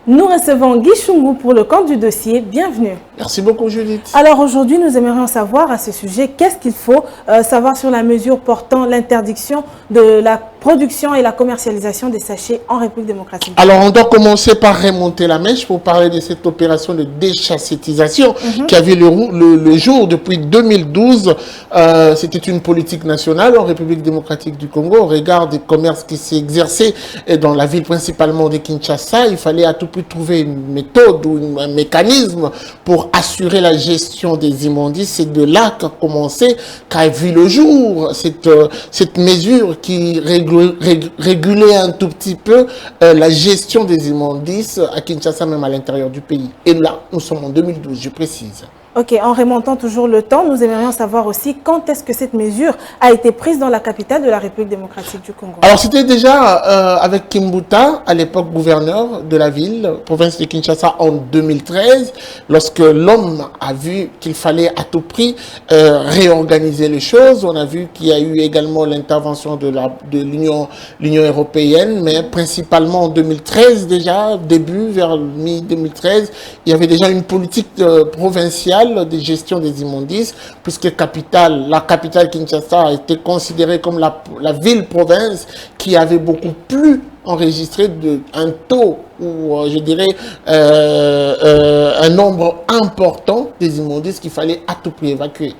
Nous recevons Guy Chungu pour le compte du dossier. Bienvenue. Merci beaucoup, Judith. Alors aujourd'hui, nous aimerions savoir à ce sujet qu'est-ce qu'il faut savoir sur la mesure portant l'interdiction de la production et la commercialisation des sachets en République démocratique. Alors, on doit commencer par remonter la mèche pour parler de cette opération de déchassétisation qui a vu le jour depuis 2012. C'était une politique nationale en République démocratique du Congo au regard des commerces qui s'exerçaient dans la ville principalement de Kinshasa. Il fallait à tout prix trouver une méthode ou un mécanisme pour assurer la gestion des immondices. C'est de là qu'a commencé, qu'a vu le jour cette mesure qui régulait un tout petit peu la gestion des immondices à Kinshasa, même à l'intérieur du pays. Et là, nous sommes en 2012, je précise. Ok, en remontant toujours le temps, nous aimerions savoir aussi quand est-ce que cette mesure a été prise dans la capitale de la République démocratique du Congo. Alors, c'était déjà avec Kimbuta, à l'époque gouverneur de la ville, province de Kinshasa, en 2013, lorsque l'homme a vu qu'il fallait à tout prix réorganiser les choses. On a vu qu'il y a eu également l'intervention de l'Union européenne, mais principalement en 2013 déjà, début, vers mi-2013, il y avait déjà une politique provinciale de gestion des immondices, puisque la capitale Kinshasa a été considérée comme la ville-province qui avait beaucoup plus enregistré un taux ou je dirais un nombre important des immondices qu'il fallait à tout prix évacuer.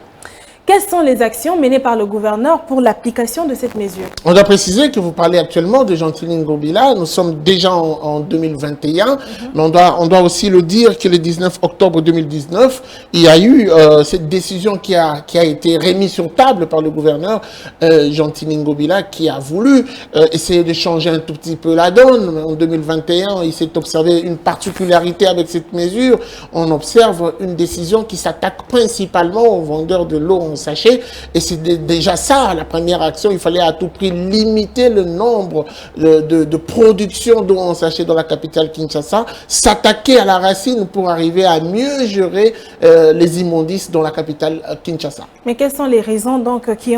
Quelles sont les actions menées par le gouverneur pour l'application de cette mesure? On doit préciser que vous parlez actuellement de Gentili Ngobila. Nous sommes déjà en 2021, mais on doit aussi le dire que le 19 octobre 2019, il y a eu cette décision qui a été remise sur table par le gouverneur Gentili Ngobila, qui a voulu essayer de changer un tout petit peu la donne. En 2021, il s'est observé une particularité avec cette mesure. On observe une décision qui s'attaque principalement aux vendeurs de l'eau en sachet, et c'est déjà ça la première action. Il fallait à tout prix limiter le nombre de production d'eau en sachet dans la capitale Kinshasa, s'attaquer à la racine pour arriver à mieux gérer les immondices dans la capitale Kinshasa. Mais quelles sont les raisons donc qui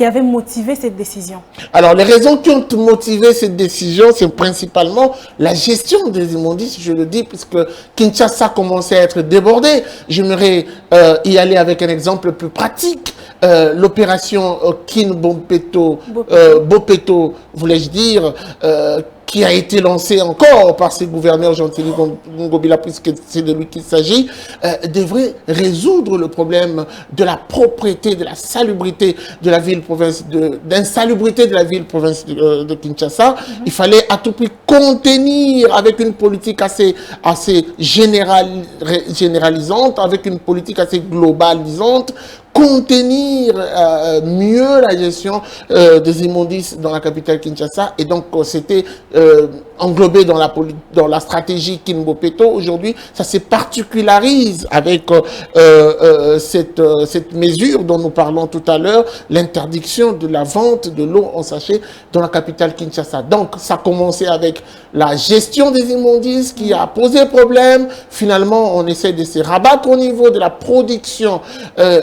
avaient motivé cette décision? Alors les raisons qui ont motivé cette décision, c'est principalement la gestion des immondices, je le dis, puisque Kinshasa commençait à être débordé. J'aimerais y aller avec un exemple plus pratique. L'opération Bopeto, voulais-je dire, qui a été lancée encore par ce gouverneur Gentili Ngobila, puisque c'est de lui qu'il s'agit, devrait résoudre le problème de la propreté, de la salubrité de la ville-province, d'insalubrité de la ville-province de Kinshasa. Il fallait à tout prix contenir avec une politique assez généralisante, avec une politique assez globalisante, contenir mieux la gestion des immondices dans la capitale Kinshasa, et donc c'était englobé dans la stratégie Kimbopeto. Aujourd'hui, ça se particularise avec cette mesure dont nous parlons tout à l'heure, l'interdiction de la vente de l'eau en sachet dans la capitale Kinshasa. Donc, ça a commencé avec la gestion des immondices qui a posé problème. Finalement, on essaie de se rabattre au niveau de la production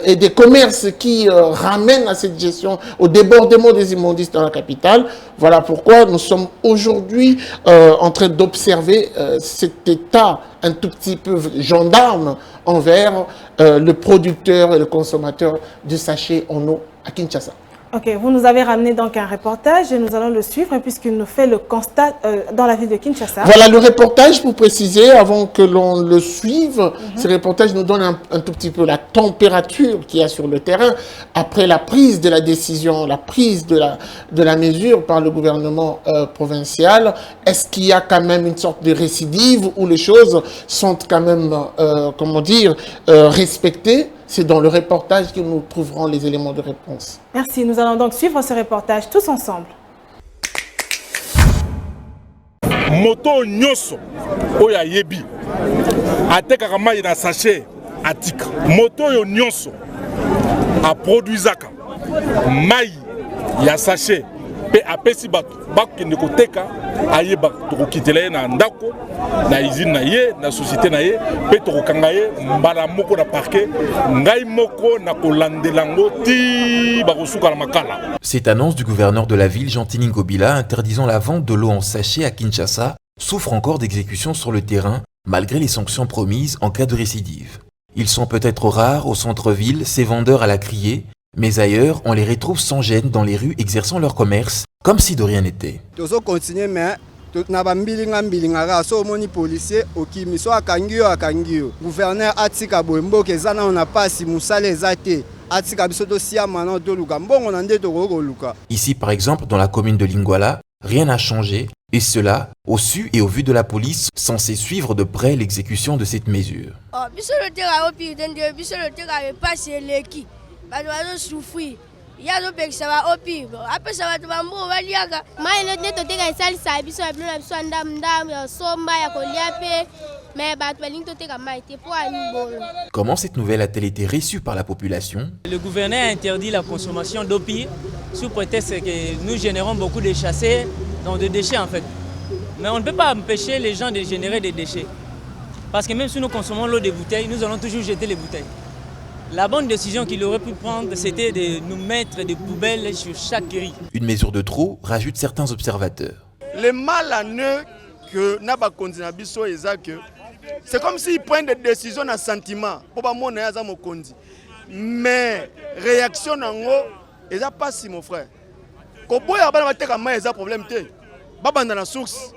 et des commerces qui ramènent à cette gestion, au débordement des immondices dans la capitale. Voilà pourquoi nous sommes aujourd'hui en train d'observer cet état un tout petit peu gendarme envers le producteur et le consommateur de sachets en eau à Kinshasa. Ok, vous nous avez ramené donc un reportage et nous allons le suivre puisqu'il nous fait le constat dans la ville de Kinshasa. Voilà le reportage, pour préciser, avant que l'on le suive. Ce reportage nous donne un tout petit peu la température qu'il y a sur le terrain après la prise de la décision, la prise de la mesure par le gouvernement provincial. Est-ce qu'il y a quand même une sorte de récidive où les choses sont quand même, comment dire, respectées? C'est dans le reportage que nous trouverons les éléments de réponse. Merci. Nous allons donc suivre ce reportage tous ensemble. Moto nyoso oya yebi atekaka mai na sachet atika moto yo nyoso a produisaka mai ya sachet pe apesi bato bakende koteka ayeba tokokitela ye na ndako na usine na ye na société na ye pe tokokanga ye mbala moko na parquet ngai moko na kolandelango ti bakosuka na makala. Cette annonce du gouverneur de la ville, Gentili Ngobila, interdisant la vente de l'eau en sachet à Kinshasa souffrent encore d'exécutions sur le terrain malgré les sanctions promises en cas de récidive. Ils sont peut-être rares au centre-ville, ces vendeurs à la criée, mais ailleurs, on les retrouve sans gêne dans les rues exerçant leur commerce, comme si de rien n'était. Ici, par exemple, dans la commune de Lingwala, rien n'a changé, et cela au su et au vu de la police censée suivre de près l'exécution de cette mesure. Comment cette nouvelle a-t-elle été reçue par la population? Le gouverneur a interdit la consommation d'opium sous prétexte que nous générons beaucoup de chassés, donc de déchets en fait. Mais on ne peut pas empêcher les gens de générer des déchets. Parce que même si nous consommons l'eau des bouteilles, nous allons toujours jeter les bouteilles. La bonne décision qu'il aurait pu prendre, c'était de nous mettre des poubelles sur chaque riz. Une mesure de trop, rajoutent certains observateurs. Le mal à eux que Naba Kondinabiso et que c'est comme s'ils prennent des décisions dans sentiment. Mais réaction en haut, ils n'ont pas si mon frère. Quand il y a un problème, la source,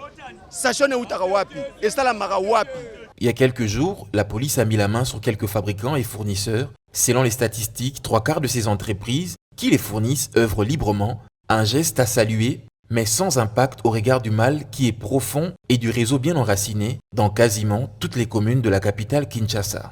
il y a quelques jours, la police a mis la main sur quelques fabricants et fournisseurs. Selon les statistiques, 3/4 de ces entreprises qui les fournissent œuvrent librement, un geste à saluer, mais sans impact au regard du mal qui est profond et du réseau bien enraciné dans quasiment toutes les communes de la capitale Kinshasa.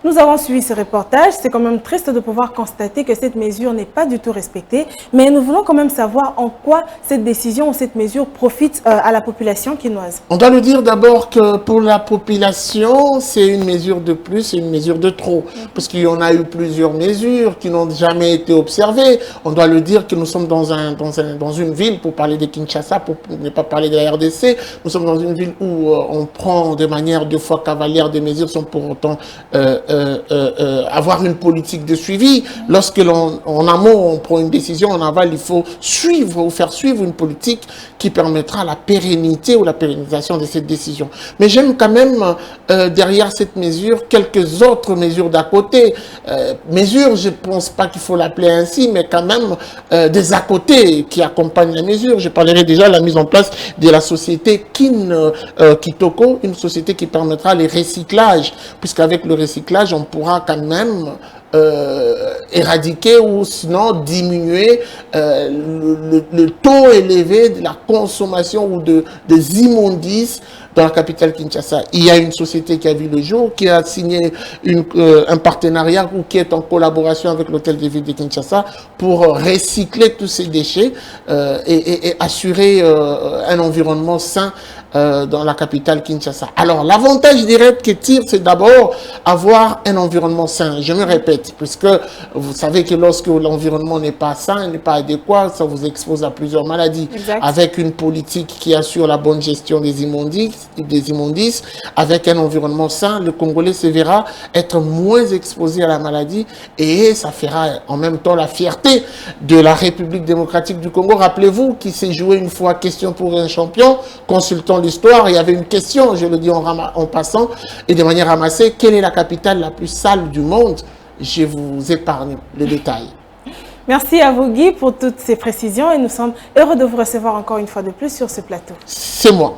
Nous avons suivi ce reportage. C'est quand même triste de pouvoir constater que cette mesure n'est pas du tout respectée. Mais nous voulons quand même savoir en quoi cette décision ou cette mesure profite à la population quinoise. On doit le dire d'abord que pour la population, c'est une mesure de plus et une mesure de trop. Parce qu'il y en a eu plusieurs mesures qui n'ont jamais été observées. On doit le dire que nous sommes dans une ville, pour parler de Kinshasa, pour ne pas parler de la RDC, nous sommes dans une ville où on prend de manière 2 fois cavalière des mesures sans pour autant avoir une politique de suivi. Lorsque en amont on prend une décision, en aval il faut suivre ou faire suivre une politique qui permettra la pérennité ou la pérennisation de cette décision. Mais j'aime quand même derrière cette mesure quelques autres mesures d'à côté. Mesures, je ne pense pas qu'il faut l'appeler ainsi, mais quand même des à côté qui accompagnent la mesure. Je parlerai déjà de la mise en place de la société Kitoko, une société qui permettra les recyclages, puisqu'avec le recyclage on pourra quand même éradiquer ou sinon diminuer le taux élevé de la consommation ou des immondices dans la capitale Kinshasa. Il y a une société qui a vu le jour, qui a signé un partenariat ou qui est en collaboration avec l'hôtel de ville de Kinshasa pour recycler tous ces déchets et assurer un environnement sain dans la capitale Kinshasa. Alors, l'avantage direct que tire, c'est d'abord avoir un environnement sain. Je me répète, puisque vous savez que lorsque l'environnement n'est pas sain, n'est pas adéquat, ça vous expose à plusieurs maladies. Exact. Avec une politique qui assure la bonne gestion des immondices, avec un environnement sain, le Congolais se verra être moins exposé à la maladie et ça fera en même temps la fierté de la République démocratique du Congo. Rappelez-vous qu'il s'est joué une fois question pour un champion, consultant l'histoire, il y avait une question, je le dis en passant, et de manière ramassée, quelle est la capitale la plus sale du monde? Je vous épargne le détail. Merci à vous Guy pour toutes ces précisions et nous sommes heureux de vous recevoir encore une fois de plus sur ce plateau. C'est moi.